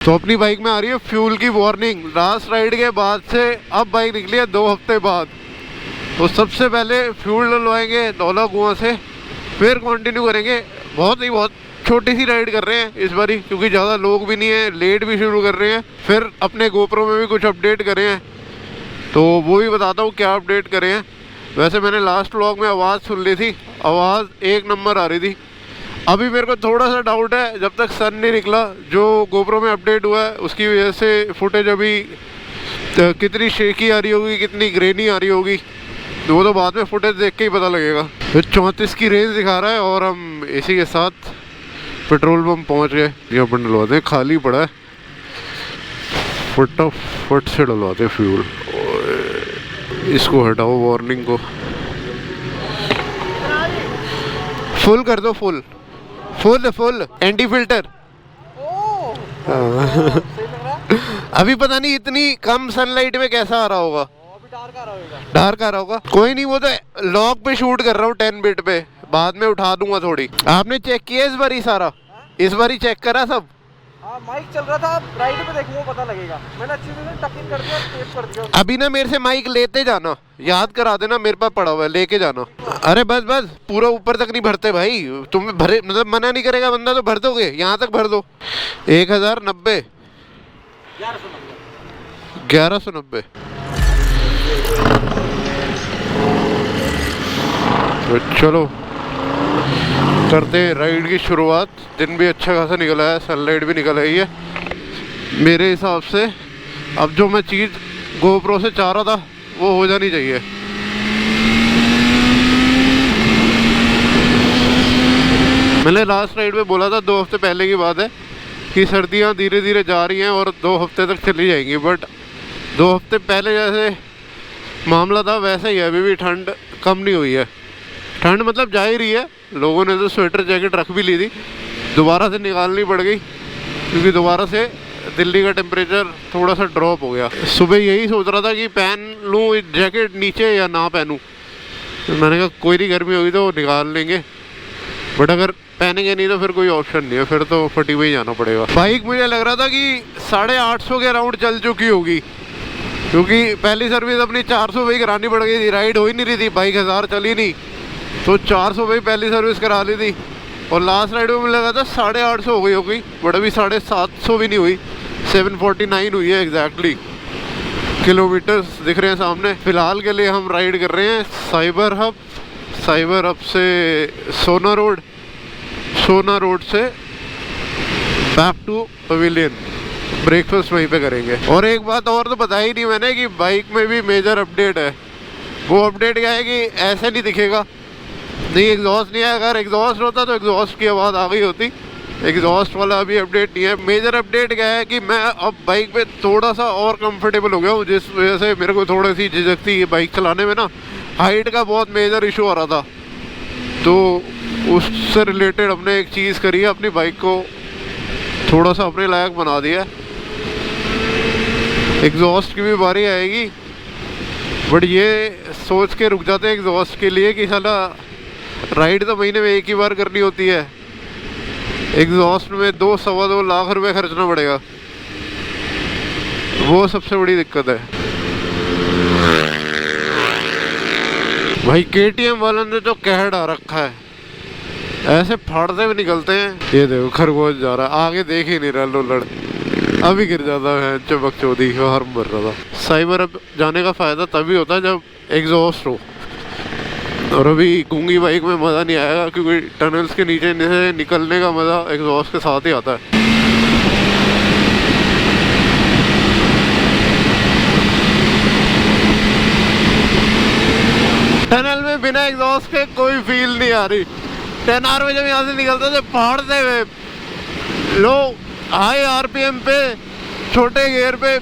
तो अपनी बाइक में आ रही है फ्यूल की वार्निंग। लास्ट राइड के बाद से अब बाइक निकली है 2 हफ्ते बाद। तो सबसे पहले फ्यूल डलवाएंगे धौला कुआं से, फिर कंटिन्यू करेंगे। बहुत छोटी सी राइड कर रहे हैं इस बारी, क्योंकि ज़्यादा लोग भी नहीं है, लेट भी शुरू कर रहे हैं। फिर अपने गोप्रो में भी कुछ अपडेट करे हैं, तो वो भी बताता हूँ क्या अपडेट करे हैं। वैसे मैंने लास्ट व्लॉग में आवाज़ सुन ली थी, आवाज़ एक नंबर आ रही थी। अभी मेरे को थोड़ा सा डाउट है, जब तक सन नहीं निकला, जो गोप्रो में अपडेट हुआ है उसकी वजह से फुटेज अभी कितनी शेकी आ रही होगी, कितनी ग्रेनी आ रही होगी, वो तो बाद में फुटेज देख के ही पता लगेगा। तो 34 की रेंज दिखा रहा है और हम इसी के साथ पेट्रोल पंप पहुंच गए। ये अपन डलवाते हैं, खाली पड़ा है, फटाफट से डलवाते फ्यूल। इसको हटाओ, वार्निंग को फुल कर दो, फुल एंटी फिल्टर। अभी पता नहीं इतनी कम सनलाइट में कैसा आ रहा होगा, डार्क आ रहा होगा। कोई नहीं, वो तो लॉक पे शूट कर रहा हूँ 10 बिट पे, बाद में उठा दूंगा थोड़ी। आपने चेक किया इस बारी सारा? इस बारी चेक करा सब? माइक चल रहा था, आप राइड पे देखूंगा पता लगेगा। मैंने अच्छी से टक इन कर दिया, टेप कर दिया। अभी ना मेरे से माइक लेते जाना, याद करा देना, मेरे पास पड़ा हुआ है, लेके जाना। अरे बस पूरा ऊपर तक नहीं भरते भाई, तुम भरे मतलब मना नहीं करेगा बंदा तो भर दोगे, यहाँ तक भर दो। 1090 1190। तो चलो करते हैं राइड की शुरुआत। दिन भी अच्छा खासा निकला है, सनलाइट भी निकल आई है मेरे हिसाब से। अब जो मैं चीज़ गोप्रो से चाह रहा था वो हो जानी चाहिए। मैंने लास्ट राइड में बोला था, 2 हफ्ते पहले की बात है, कि सर्दियाँ धीरे धीरे जा रही हैं और 2 हफ्ते तक चली जाएंगी। बट 2 हफ्ते पहले जैसे मामला था वैसे ही है, अभी भी ठंड कम नहीं हुई है। ठंड मतलब जा ही रही है, लोगों ने तो स्वेटर जैकेट रख भी ली थी, दोबारा से निकालनी पड़ गई, क्योंकि दोबारा से दिल्ली का टेम्परेचर थोड़ा सा ड्रॉप हो गया। सुबह यही सोच रहा था कि पहन लूँ जैकेट नीचे या ना पहनूँ, तो मैंने कहा कोई नहीं, गर्मी होगी तो निकाल लेंगे, बट अगर पहनेंगे नहीं तो फिर कोई ऑप्शन नहीं है, फिर तो फटी हुई जाना पड़ेगा। बाइक मुझे लग रहा था कि 850 के अराउंड चल चुकी होगी, क्योंकि पहली सर्विस अपनी 400 वही करानी पड़ गई थी, राइड हो ही नहीं रही थी, बाइक 1000 चली नहीं, तो 400 वही पहली सर्विस करा ली थी। और लास्ट राइड में मुझे लगा था 850 हो गई होगी, बट अभी 750 भी नहीं हुई, 749 हुई है एग्जैक्टली। किलोमीटर्स दिख रहे हैं सामने। फिलहाल के लिए हम राइड कर रहे हैं साइबर हब से सोना रोड से बैक टू पवेलियन। ब्रेकफास्ट वहीं पे करेंगे। और एक बात और तो बताई नहीं मैंने, कि बाइक में भी मेजर अपडेट है। वो अपडेट क्या है कि ऐसे नहीं दिखेगा, नहीं एग्जॉस्ट नहीं है। अगर एग्जॉस्ट होता तो एग्जॉस्ट की आवाज़ आ गई होती, एग्जॉस्ट वाला अभी अपडेट नहीं है। मेजर अपडेट क्या है कि मैं अब बाइक पे थोड़ा सा और कंफर्टेबल हो गया हूँ, जिस वजह से मेरे को थोड़ी सी झिझक थी बाइक चलाने में ना। हाइट का बहुत मेजर इशू आ रहा था, तो उससे रिलेटेड हमने एक चीज़ करी है, अपनी बाइक को थोड़ा सा अपने लायक बना दिया। एग्जॉस्ट की भी बारी आएगी, बट ये सोच के रुक जाते हैं एग्जॉस्ट के लिए कि साला राइड तो महीने में एक ही बार करनी होती है, एग्जॉस्ट में 2-2.25 लाख रुपए खर्चना पड़ेगा, वो सबसे बड़ी दिक्कत है भाई। KTM वालों ने तो कह डाल रखा है, ऐसे फाड़ते हुए निकलते हैं। ये देखो खरगोश जा रहा है, आगे देख ही नहीं रहा लोलड़, अभी गिर जाता है, चबक चौधी हर मर रहा था। साइबर अब जाने का फ़ायदा तभी होता है जब एग्जॉस्ट हो, और अभी गूंगी बाइक में मज़ा नहीं आएगा, क्योंकि टनल्स के नीचे से निकलने का मज़ा एग्जॉस्ट के साथ ही आता है। टनल में बिना एग्जॉस्ट के कोई फील नहीं आ रही। 10R में जब यहाँ से निकलते थे फाड़ते हुए, लो हाई RPM पे छोटे गियर पे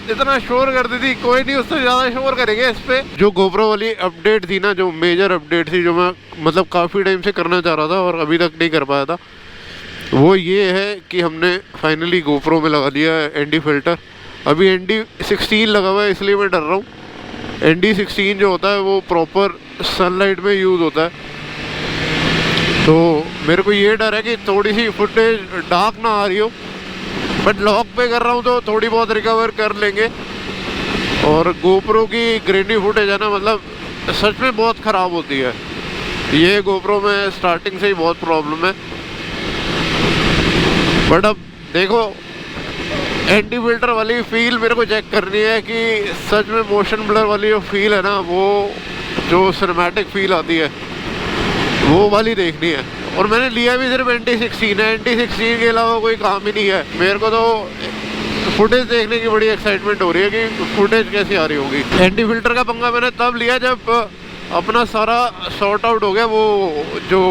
इतना शोर करती थी, कोई नहीं उससे ज़्यादा शोर करेंगे इस पे। जो गोप्रो वाली अपडेट थी ना, जो मेजर अपडेट थी, जो मैं मतलब काफ़ी टाइम से करना चाह रहा था और अभी तक नहीं कर पाया था, वो ये है कि हमने फाइनली गोप्रो में लगा दिया है ND फिल्टर। अभी ND16 लगा हुआ है, इसलिए मैं डर रहा हूँ। ND16 जो होता है वो प्रॉपर सनलाइट में यूज़ होता है, तो मेरे को ये डर है कि थोड़ी सी फुटेज डार्क ना आ रही हो, बट लॉक पे कर रहा हूँ तो थोड़ी बहुत रिकवर कर लेंगे। और गोप्रो की ग्रेनी फुटेज है ना, मतलब सच में बहुत ख़राब होती है। ये गोप्रो में स्टार्टिंग से ही बहुत प्रॉब्लम है। बट अब देखो, एंटी फिल्टर वाली फील मेरे को चेक करनी है कि सच में मोशन ब्लर वाली जो फील है ना, वो जो सिनेमैटिक फील आती है वो वाली देखनी है। और मैंने लिया भी सिर्फ NT16 है, NT16 के अलावा कोई काम ही नहीं है। मेरे को तो फुटेज देखने की बड़ी एक्साइटमेंट हो रही है कि फुटेज कैसी आ रही होगी। एंटी फिल्टर का पंगा मैंने तब लिया जब अपना सारा सॉर्ट आउट हो गया। वो जो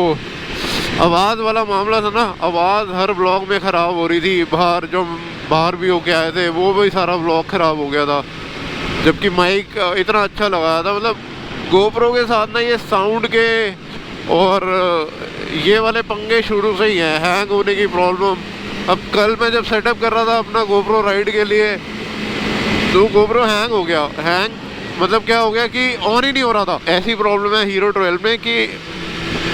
आवाज़ वाला मामला था ना, आवाज़ हर ब्लॉग में ख़राब हो रही थी। बाहर भी होके आए थे, वो भी सारा ब्लॉग ख़राब हो गया था, जबकि माइक इतना अच्छा लगाया था। मतलब गोप्रो के साथ ना ये साउंड के और ये वाले पंगे शुरू से ही हैं, हैंग होने की प्रॉब्लम। अब कल मैं जब सेटअप कर रहा था अपना गोप्रो राइड के लिए, तो गोप्रो हैंग हो गया। हैंग मतलब क्या हो गया कि ऑन ही नहीं हो रहा था। ऐसी प्रॉब्लम है हीरो 12 में कि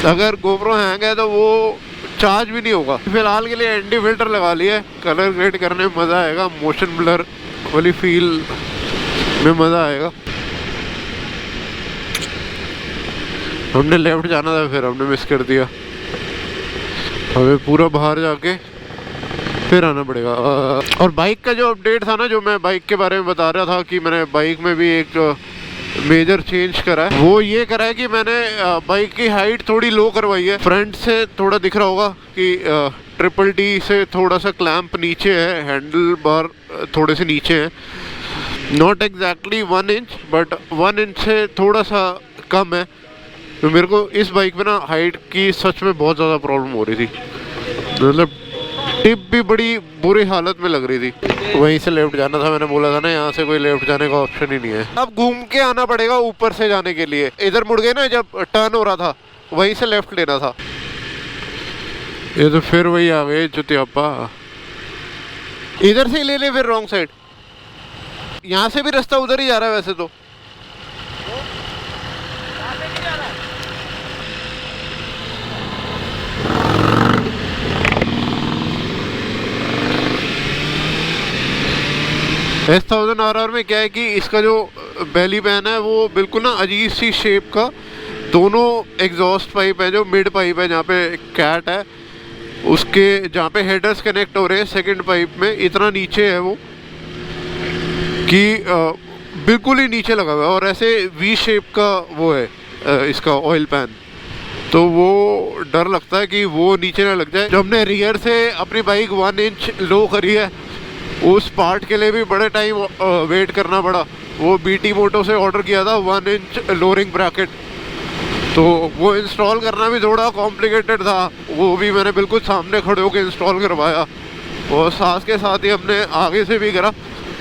अगर गोप्रो हैंग है तो वो चार्ज भी नहीं होगा। फिलहाल के लिए एंटी फिल्टर लगा लिया है, कलर ग्रेड करने में मज़ा आएगा, मोशन ब्लर वाली फील में मज़ा आएगा। हमने लेफ्ट जाना था, फिर हमने मिस कर दिया। हमें पूरा बाहर जाके फिर आना पड़ेगा। और बाइक का जो अपडेट था ना, जो मैं बाइक के बारे में बता रहा था कि मैंने बाइक में भी एक मेजर चेंज करा है, वो ये करा है कि मैंने बाइक की हाइट थोड़ी लो करवाई है। फ्रंट से थोड़ा दिख रहा होगा कि ट्रिपल-D से थोड़ा सा क्लैंप नीचे है, हैंडल बार थोड़े से नीचे है। Not exactly 1 inch, but 1 inch से थोड़ा सा कम है। तो मेरे को इस बाइक में ना हाइट की सच में बहुत ज़्यादा प्रॉब्लम हो रही थी। मतलब टिप भी बड़ी बुरी हालत में लग रही थी। वहीं से लेफ्ट जाना था, मैंने बोला था ना, यहाँ से कोई लेफ्ट जाने का ऑप्शन ही नहीं है। अब घूम के आना पड़ेगा ऊपर से जाने के लिए। इधर मुड़ गए ना, जब टर्न हो रहा था वहीं से लेफ्ट लेना था। ये तो फिर वही आ गए चुतियापा। इधर से ही ले ले फिर रॉन्ग साइड। यहाँ से भी रास्ता उधर ही जा रहा है वैसे तो। S1000RR में क्या है कि इसका जो बेली पैन है वो बिल्कुल ना अजीब सी शेप का, दोनों एग्जॉस्ट पाइप है, जो मिड पाइप है जहाँ पे कैट है, उसके जहाँ पे हेडर्स कनेक्ट हो रहे हैं सेकंड पाइप में, इतना नीचे है वो कि बिल्कुल ही नीचे लगा हुआ है। और ऐसे V शेप का वो है इसका ऑयल पैन, तो वो डर लगता है कि वो नीचे ना लग जाए। जब हमने रियर से अपनी बाइक 1 इंच लो करी है, उस पार्ट के लिए भी बड़े टाइम वेट करना पड़ा। वो BT मोटो से ऑर्डर किया था 1 इंच लोअरिंग ब्रैकेट, तो वो इंस्टॉल करना भी थोड़ा कॉम्प्लिकेटेड था। वो भी मैंने बिल्कुल सामने खड़े होकर इंस्टॉल करवाया, और साथ के साथ ही हमने आगे से भी करा।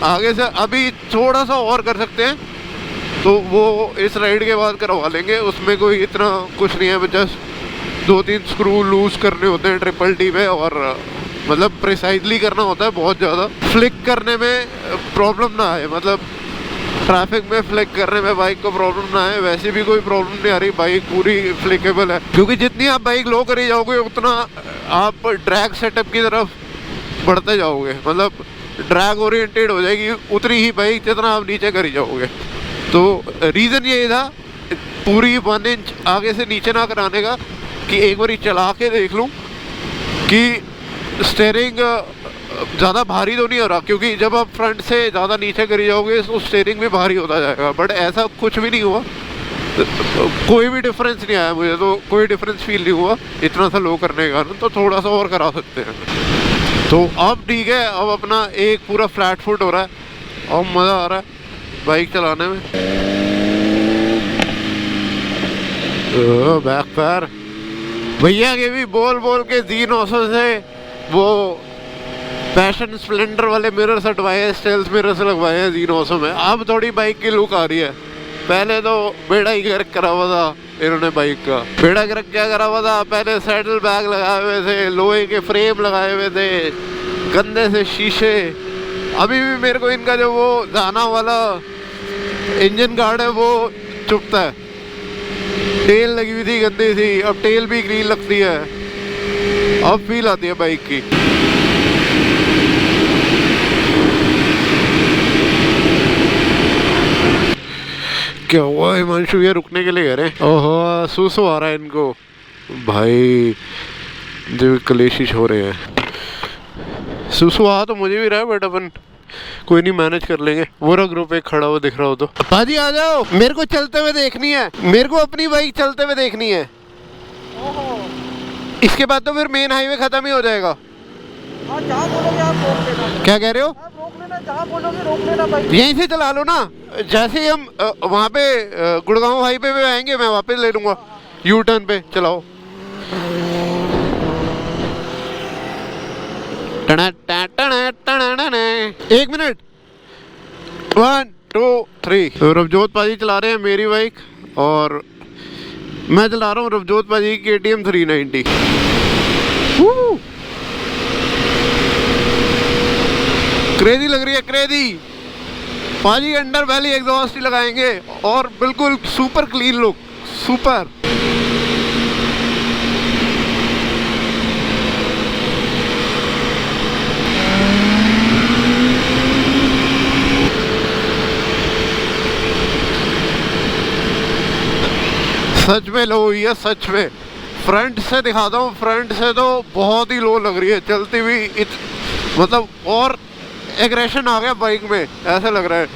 आगे से अभी थोड़ा सा और कर सकते हैं, तो वो इस राइड के बाद करवा लेंगे। उसमें कोई इतना कुछ नहीं है, जस्ट 2-3 स्क्रू लूज करने होते हैं ट्रिपल-D में, और मतलब प्रिसाइजली करना होता है बहुत ज़्यादा। फ्लिक करने में प्रॉब्लम ना आए, मतलब ट्रैफिक में फ्लिक करने में बाइक को प्रॉब्लम ना आए, वैसे भी कोई प्रॉब्लम नहीं आ रही। बाइक पूरी फ्लिकेबल है, क्योंकि जितनी आप बाइक लो करी जाओगे उतना आप ड्रैग सेटअप की तरफ बढ़ते जाओगे। मतलब ड्रैग ओरिएंटेड हो जाएगी उतनी ही बाइक जितना आप नीचे करी जाओगे। तो रीज़न यही था पूरी 1 इंच आगे से नीचे ना कराने का, कि एक बार चला के देख लूँ कि स्टीयरिंग ज़्यादा भारी तो नहीं हो रहा, क्योंकि जब आप फ्रंट से ज़्यादा नीचे करी जाओगे तो स्टीयरिंग भी भारी होता जाएगा। बट ऐसा कुछ भी नहीं हुआ, कोई भी डिफरेंस नहीं आया मुझे, तो कोई डिफरेंस फील नहीं हुआ इतना सा लो करने का। तो थोड़ा सा और करा सकते हैं। तो अब ठीक है, अब अपना एक पूरा फ्लैट फुट हो रहा है और मज़ा आ रहा है बाइक चलाने में। बैक पैर भैया के भी बोल बोल के Z900 से वो पैशन स्प्लेंडर वाले मिरर्स हटवाए हैं, स्टेल्स मिरर्स लगवाए हैं Z900 में। अब थोड़ी बाइक की लुक आ रही है। पहले तो बेड़ा ही गर्क करा हुआ था इन्होंने बाइक का। बेड़ा गर्क क्या करा हुआ था, पहले सैडल बैग लगाए हुए थे, लोहे के फ्रेम लगाए हुए थे, गंदे से शीशे। अभी भी मेरे को इनका जो वो दाना वाला इंजन गार्ड है वो चुभता है। टेल लगी हुई थी, गंदी थी, अब टेल भी क्लीन लगती है। अब फील आती है बाइक की। क्या हुआ हिमांशु, ये रुकने के लिए कह रहे हैं? ओहो सूसू आ रहा है इनको भाई, जो कलेशिश हो रहे हैं। सूसू आ तो मुझे भी रहा है बट अपन कोई नहीं, मैनेज कर लेंगे। वो रहा ग्रुप एक खड़ा हुआ दिख रहा हो तो। पाजी आ जाओ, मेरे को चलते हुए देखनी है, मेरे को अपनी बाइक चलते हुए देखनी है। इसके बाद तो फिर मेन हाईवे खत्म ही हो जाएगा। हाँ, जहाँ बोलोगे आप रोक लेना। क्या कह रहे हो? आप रोक लेना, जहाँ बोलोगे रोक लेना बाइक। यहीं से चला लो ना, जैसे ही हम वहाँ पे गुड़गांव हाईवे पे आएंगे मैं वापस ले लूँगा, यू टर्न पे चलाओ। एक मिनट, 1 2 3। रवजोत पाजी चला रहे हैं मेरी बाइक और मैं चला रहा हूँ रवजोत पाजी की KTM 390। क्रेजी लग रही है, क्रेजी। पाजी अंडर वैली एग्जॉस्ट ही लगाएंगे और बिल्कुल सुपर क्लीन लुक, सुपर। सच में लो हुई है, सच में। फ्रंट से दिखाता हूँ, फ्रंट से तो बहुत ही लो लग रही है चलती हुई। मतलब और एग्रेशन आ गया बाइक में, ऐसा लग रहा है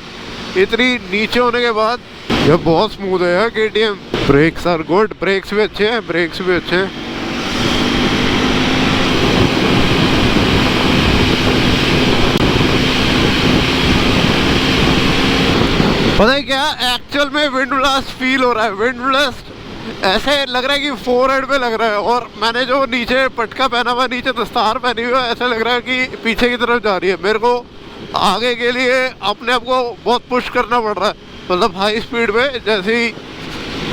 इतनी नीचे होने के बाद। ये बहुत स्मूथ है यार KTM। Brakes are good, brakes भी अच्छे हैं, ब्रेक्स भी अच्छे हैं। पता है क्या, एक्चुअल में विंड ब्लास्ट फील हो रहा है। विंड ब्लास्ट ऐसे लग रहा है कि फोरहेड पे लग रहा है, और मैंने जो नीचे पटका पहना हुआ, नीचे दस्तार पहनी हुई है, ऐसा लग रहा है कि पीछे की तरफ जा रही है। मेरे को आगे के लिए अपने आप को बहुत पुश करना पड़ रहा है, मतलब हाई स्पीड में, जैसे ही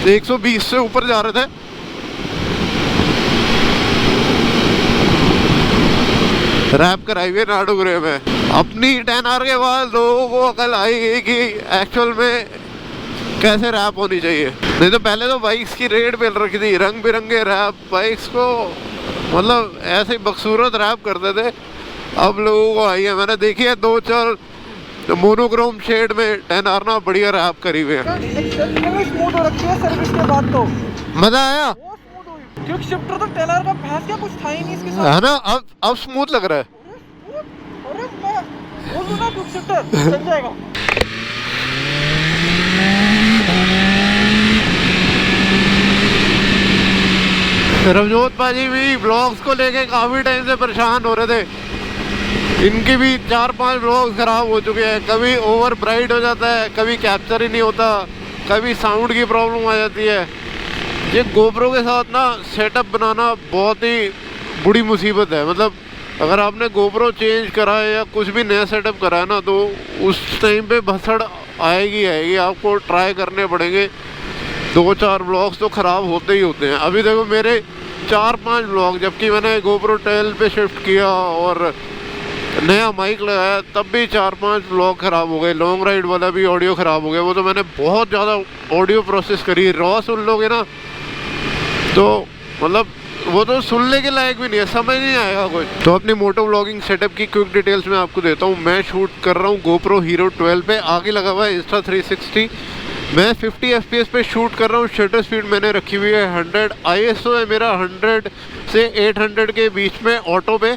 120 से ऊपर जा रहे थे। रैप कराई हुई नाडुगरे में। अपनी 10R के बाद लोगों को अकल आई गई कि एक्चुअल में कैसे रैप होनी चाहिए। नहीं तो पहले तो बाइक्स की रेड मिल रखी थी, रंग बिरंगे रैप बाइक्स को, मतलब ऐसे ही बदसूरत रैप करते थे। अब लोगों को आई है, मैंने देखी है 2-4 मोनोक्रोम शेड में 10R ना बढ़िया रैप करी हुए हैं। स्मूथ हो रखी है सर्विस के बाद तो। मजा आया। क्विक शिफ्टर तो 10R का भैंस क्या कुछ था ही नहीं इसके साथ, है ना। अब स्मूथ लग रहा है। अरे मैं बोलूं ना क्विक शिफ्टर चल जाएगा। रवजोत पाजी भी ब्लॉग्स को लेके काफ़ी टाइम से परेशान हो रहे थे। इनके भी 4-5 ब्लॉग्स ख़राब हो चुके हैं। कभी ओवर ब्राइट हो जाता है, कभी कैप्चर ही नहीं होता, कभी साउंड की प्रॉब्लम आ जाती है। ये गोप्रो के साथ ना सेटअप बनाना बहुत ही बुरी मुसीबत है। मतलब अगर आपने गोप्रो चेंज करा है या कुछ भी नया सेटअप करा है ना, तो उस टाइम पे भसड़ आएगी आएगी। आपको ट्राई करने पड़ेंगे। 2-4 ब्लॉग्स तो ख़राब होते ही होते हैं। अभी देखो मेरे 4-5 ब्लॉग, जबकि मैंने गोप्रो 12 पे शिफ्ट किया और नया माइक लगाया, तब भी 4-5 ब्लॉग ख़राब हो गए। लॉन्ग राइड वाला भी ऑडियो ख़राब हो गया। वो तो मैंने बहुत ज़्यादा ऑडियो प्रोसेस करी। रॉ सुन लोगे ना तो मतलब वो तो सुनने के लायक भी नहीं है, समझ नहीं आएगा कुछ। तो अपनी मोटो व्लॉगिंग सेटअप की क्विक डिटेल्स मैं आपको देता हूँ। मैं शूट कर रहा हूँ गोप्रो हीरो 12 पे, आगे लगा हुआ है Insta360। मैं 50 FPS पे शूट कर रहा हूँ। शटर स्पीड मैंने रखी हुई है 100। ISO है मेरा 100 से 800 के बीच में ऑटो पे,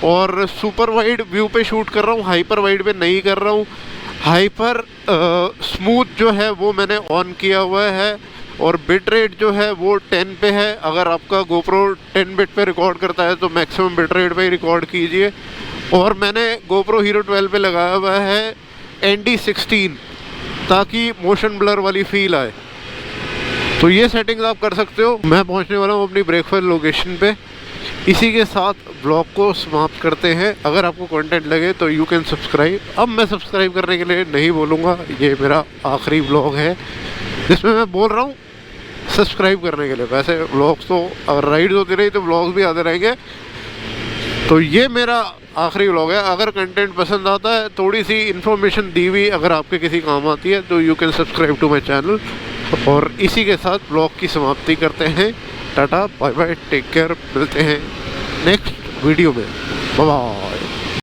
और सुपर वाइड व्यू पे शूट कर रहा हूँ, हाइपर वाइड पे नहीं कर रहा हूँ। हाइपर स्मूथ जो है वो मैंने ऑन किया हुआ है, और बिट रेट जो है वो 10 पे है। अगर आपका गोप्रो 10 बिट पे रिकॉर्ड करता है तो मैक्सिमम बिट रेट पे ही रिकॉर्ड कीजिए। और मैंने गोप्रो हीरो 12 पे लगाया हुआ है ND16, ताकि मोशन ब्लर वाली फील आए। तो ये सेटिंग्स आप कर सकते हो। मैं पहुंचने वाला हूँ अपनी ब्रेकफास्ट लोकेशन पे। इसी के साथ ब्लॉग को समाप्त करते हैं। अगर आपको कंटेंट लगे तो यू कैन सब्सक्राइब। अब मैं सब्सक्राइब करने के लिए नहीं बोलूँगा, ये मेरा आखिरी ब्लॉग है जिसमें मैं बोल रहा हूँ सब्सक्राइब करने के लिए। वैसे व्लॉग्स तो अगर राइड्स होती रही तो व्लॉग्स भी आते रहेंगे। तो ये मेरा आखिरी व्लॉग है। अगर कंटेंट पसंद आता है, थोड़ी सी इन्फॉर्मेशन दी हुई अगर आपके किसी काम आती है, तो you can subscribe to my channel. और इसी के साथ ब्लॉग की समाप्ति करते हैं। Tata bye bye, take care. मिलते हैं नेक्स्ट वीडियो में। Bye bye.